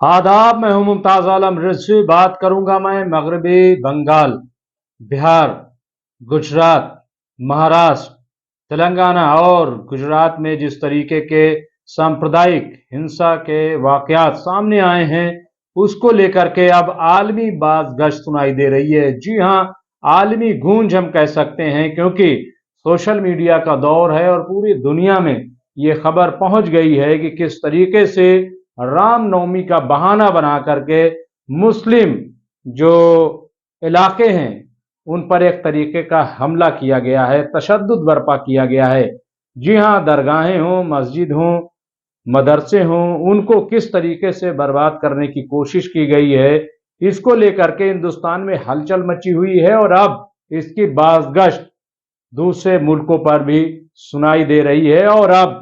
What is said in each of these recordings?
आदाब, मैं हूं मुमताज आलम रिजवी। बात करूंगा मैं मगरबी बंगाल, बिहार, गुजरात, महाराष्ट्र, तेलंगाना और गुजरात में जिस तरीके के सांप्रदायिक हिंसा के वाकयात सामने आए हैं, उसको लेकर के अब आलमी बाज़गश्त सुनाई दे रही है। जी हां, आलमी गूंज हम कह सकते हैं, क्योंकि सोशल मीडिया का दौर है और पूरी दुनिया में ये खबर पहुंच गई है कि किस तरीके से रामनवमी का बहाना बना करके मुस्लिम जो इलाके हैं उन पर एक तरीके का हमला किया गया है, तशद्दुद बर्पा किया गया है। जी हां, दरगाहें हों, मस्जिद हों, मदरसे हों, उनको किस तरीके से बर्बाद करने की कोशिश की गई है, इसको लेकर के हिंदुस्तान में हलचल मची हुई है और अब इसकी बाज़गश्त दूसरे मुल्कों पर भी सुनाई दे रही है। और अब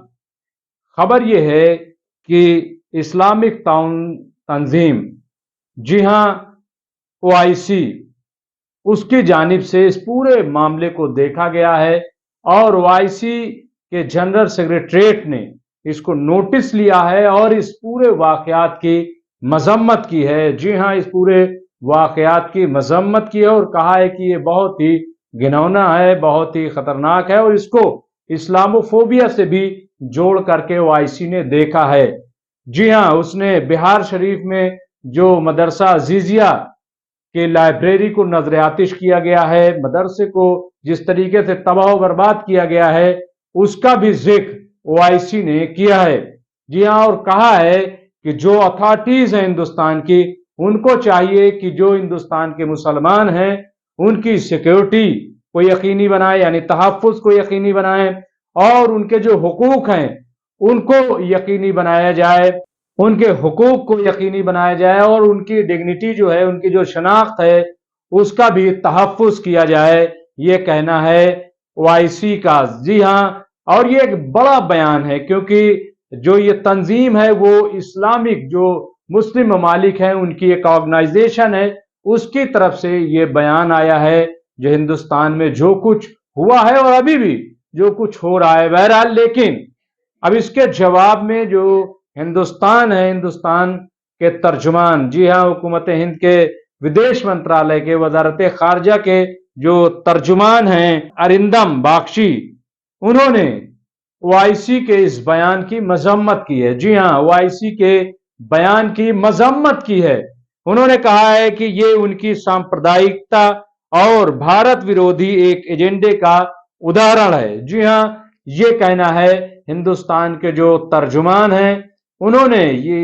खबर यह है कि इस्लामिक ताउन तंजीम, जी हां, ओआईसी, उसकी जानिब से इस पूरे मामले को देखा गया है और ओआईसी के जनरल सेक्रेटरीट ने इसको नोटिस लिया है और इस पूरे वाकयात की मजम्मत की है। जी हां, इस पूरे वाकयात की मजम्मत की है और कहा है कि ये बहुत ही घिनौना है, बहुत ही खतरनाक है और इसको इस्लामोफोबिया से भी जोड़ करके ओआईसी ने देखा है। जी हां, उसने बिहार शरीफ में जो मदरसा अजीजिया के लाइब्रेरी को नजर आतिश किया गया है, मदरसे को जिस तरीके से तबाह बर्बाद किया गया है, उसका भी जिक्र ओआईसी ने किया है। जी हां, और कहा है कि जो अथॉरिटीज हैं हिंदुस्तान की, उनको चाहिए कि जो हिंदुस्तान के मुसलमान हैं उनकी सिक्योरिटी को यकीनी बनाए, यानी तहफ़्फ़ुज़ को यकीनी बनाए और उनके जो हुकूक हैं उनको यकीनी बनाया जाए, उनके हुकूक को यकीनी बनाया जाए और उनकी डिग्निटी जो है, उनकी जो शनाख्त है, उसका भी तहफ़्फ़ुज़ किया जाए। ये कहना है ओआईसी का। जी हां, और ये एक बड़ा बयान है क्योंकि जो ये तंजीम है वो इस्लामिक जो मुस्लिम ममालिक हैं उनकी एक ऑर्गेनाइजेशन है, उसकी तरफ से ये बयान आया है। जो हिंदुस्तान में जो कुछ हुआ है और अभी भी जो कुछ हो रहा है, बहरहाल, लेकिन अब इसके जवाब में जो हिंदुस्तान है, हिंदुस्तान के तर्जुमान, जी हां, हुकूमत हिंद के विदेश मंत्रालय के वजारत खारजा के जो तर्जुमान हैं अरिंदम बागची, उन्होंने ओआईसी के इस बयान की मजम्मत की है। जी हां, ओआईसी के बयान की मजम्मत की है। उन्होंने कहा है कि ये उनकी सांप्रदायिकता और भारत विरोधी एक एजेंडे का उदाहरण है। जी हां, ये कहना है हिंदुस्तान के जो तर्जुमान हैं, उन्होंने ये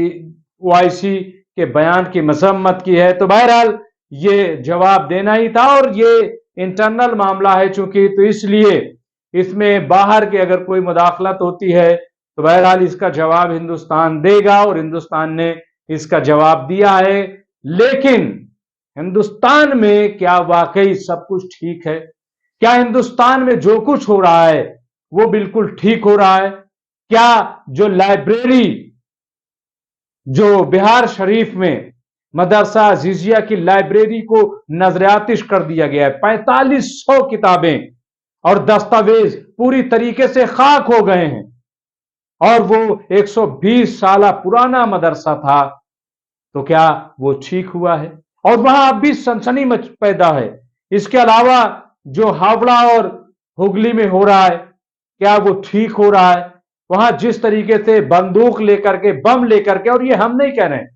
ओआईसी के बयान की मजम्मत की है। तो बहरहाल ये जवाब देना ही था और ये इंटरनल मामला है चूंकि, तो इसलिए इसमें बाहर के अगर कोई मुदाखलत होती है तो बहरहाल इसका जवाब हिंदुस्तान देगा और हिंदुस्तान ने इसका जवाब दिया है। लेकिन हिंदुस्तान में क्या वाकई सब कुछ ठीक है? क्या हिंदुस्तान में जो कुछ हो रहा है वो बिल्कुल ठीक हो रहा है? क्या जो लाइब्रेरी जो बिहार शरीफ में मदरसा अजीजिया की लाइब्रेरी को नजरातिश कर दिया गया है, 4500 किताबें और दस्तावेज पूरी तरीके से खाक हो गए हैं और वो 120 साल पुराना मदरसा था, तो क्या वो ठीक हुआ है? और वहां अब भी सनसनी मच पैदा है। इसके अलावा जो हावड़ा और हुगली में हो रहा है, क्या वो ठीक हो रहा है? वहां जिस तरीके से बंदूक लेकर के, बम लेकर के, और ये हम नहीं कह रहे हैं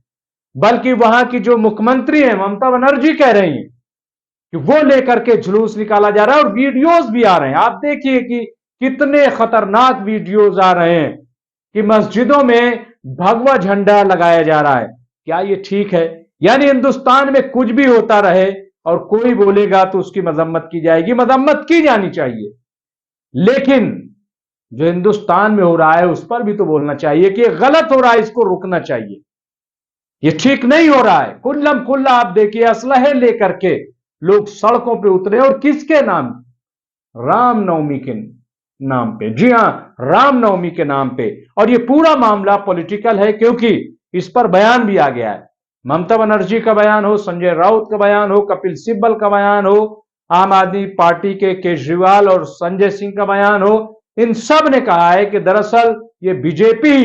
बल्कि वहां की जो मुख्यमंत्री हैं ममता बनर्जी कह रही हैं कि वो लेकर के जुलूस निकाला जा रहा है और वीडियोस भी आ रहे हैं। आप देखिए कि कितने खतरनाक वीडियोस आ रहे हैं कि मस्जिदों में भगवा झंडा लगाया जा रहा है। क्या ये ठीक है? यानी हिंदुस्तान में कुछ भी होता रहे और कोई बोलेगा तो उसकी मजम्मत की जाएगी, मजम्मत की जानी चाहिए, लेकिन जो हिंदुस्तान में हो रहा है उस पर भी तो बोलना चाहिए कि ये गलत हो रहा है, इसको रुकना चाहिए, ये ठीक नहीं हो रहा है। कुल्लम कुल्ला आप देखिए, असलहे लेकर के लोग सड़कों पे उतरे और किसके नाम? रामनवमी के नाम पे। जी हां, रामनवमी के नाम पे। और ये पूरा मामला पॉलिटिकल है क्योंकि इस पर बयान भी आ गया है। ममता बनर्जी का बयान हो, संजय राउत का बयान हो, कपिल सिब्बल का बयान हो, आम आदमी पार्टी के केजरीवाल और संजय सिंह का बयान हो, इन सब ने कहा है कि दरअसल ये बीजेपी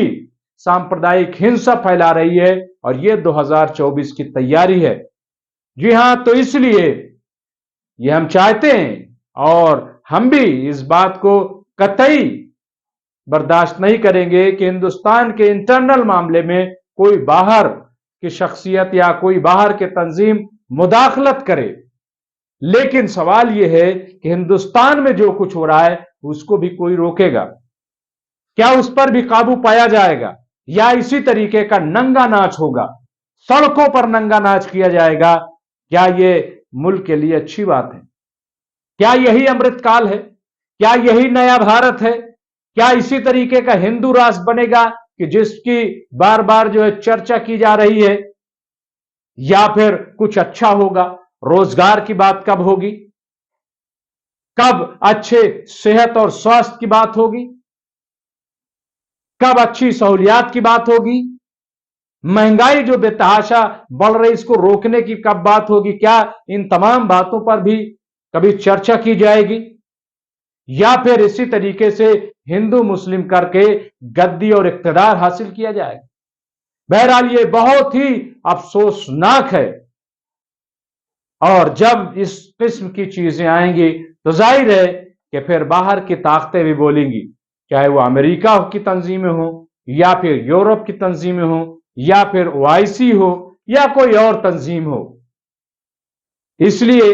सांप्रदायिक हिंसा फैला रही है और ये 2024 की तैयारी है। जी हां, तो इसलिए ये हम चाहते हैं और हम भी इस बात को कतई बर्दाश्त नहीं करेंगे कि हिंदुस्तान के इंटरनल मामले में कोई बाहर की शख्सियत या कोई बाहर के तंजीम मुदाखलत करे। लेकिन सवाल यह है कि हिंदुस्तान में जो कुछ हो रहा है उसको भी कोई रोकेगा क्या? उस पर भी काबू पाया जाएगा या इसी तरीके का नंगा नाच होगा, सड़कों पर नंगा नाच किया जाएगा? क्या यह मुल्क के लिए अच्छी बात है? क्या यही अमृतकाल है? क्या यही नया भारत है? क्या इसी तरीके का हिंदू राष्ट्र बनेगा कि जिसकी बार बार जो है चर्चा की जा रही है? या फिर कुछ अच्छा होगा? रोजगार की बात कब होगी? कब अच्छे सेहत और स्वास्थ्य की बात होगी? कब अच्छी सहूलियात की बात होगी? महंगाई जो बेतहाशा बढ़ रही इसको रोकने की कब बात होगी? क्या इन तमाम बातों पर भी कभी चर्चा की जाएगी? या फिर इसी तरीके से हिंदू मुस्लिम करके गद्दी और इक्तदार हासिल किया जाएगा? बहरहाल ये बहुत ही अफसोसनाक है और जब इस किस्म की चीजें आएंगी तो जाहिर है कि फिर बाहर की ताकतें भी बोलेंगी, चाहे वो अमेरिका की तंजीमें हो या फिर यूरोप की तंजीमें हो या फिर ओआईसी हो या कोई और तंजीम हो। इसलिए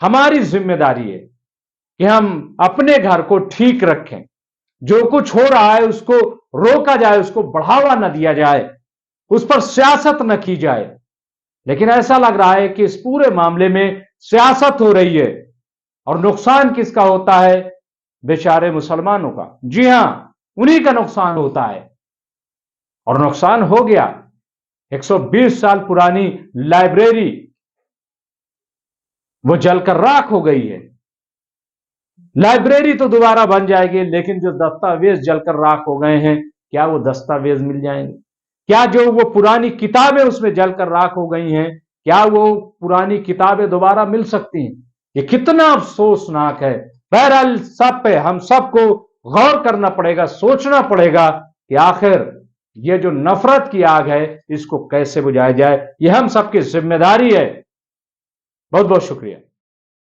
हमारी जिम्मेदारी है कि हम अपने घर को ठीक रखें, जो कुछ हो रहा है उसको रोका जाए, उसको बढ़ावा न दिया जाए, उस पर सियासत न की जाए। लेकिन ऐसा लग रहा है कि इस पूरे मामले में सियासत हो रही है और नुकसान किसका होता है? बेचारे मुसलमानों का। जी हां, उन्हीं का नुकसान होता है और नुकसान हो गया। 120 साल पुरानी लाइब्रेरी वो जलकर राख हो गई है। लाइब्रेरी तो दोबारा बन जाएगी, लेकिन जो दस्तावेज जलकर राख हो गए हैं, क्या वो दस्तावेज मिल जाएंगे? क्या जो वो पुरानी किताबें उसमें जलकर राख हो गई हैं, क्या वो पुरानी किताबें दोबारा मिल सकती हैं? ये कितना अफसोसनाक है। बहरहाल सब पे हम सबको गौर करना पड़ेगा, सोचना पड़ेगा कि आखिर ये जो नफरत की आग है इसको कैसे बुझाया जाए। ये हम सबकी जिम्मेदारी है। बहुत बहुत शुक्रिया।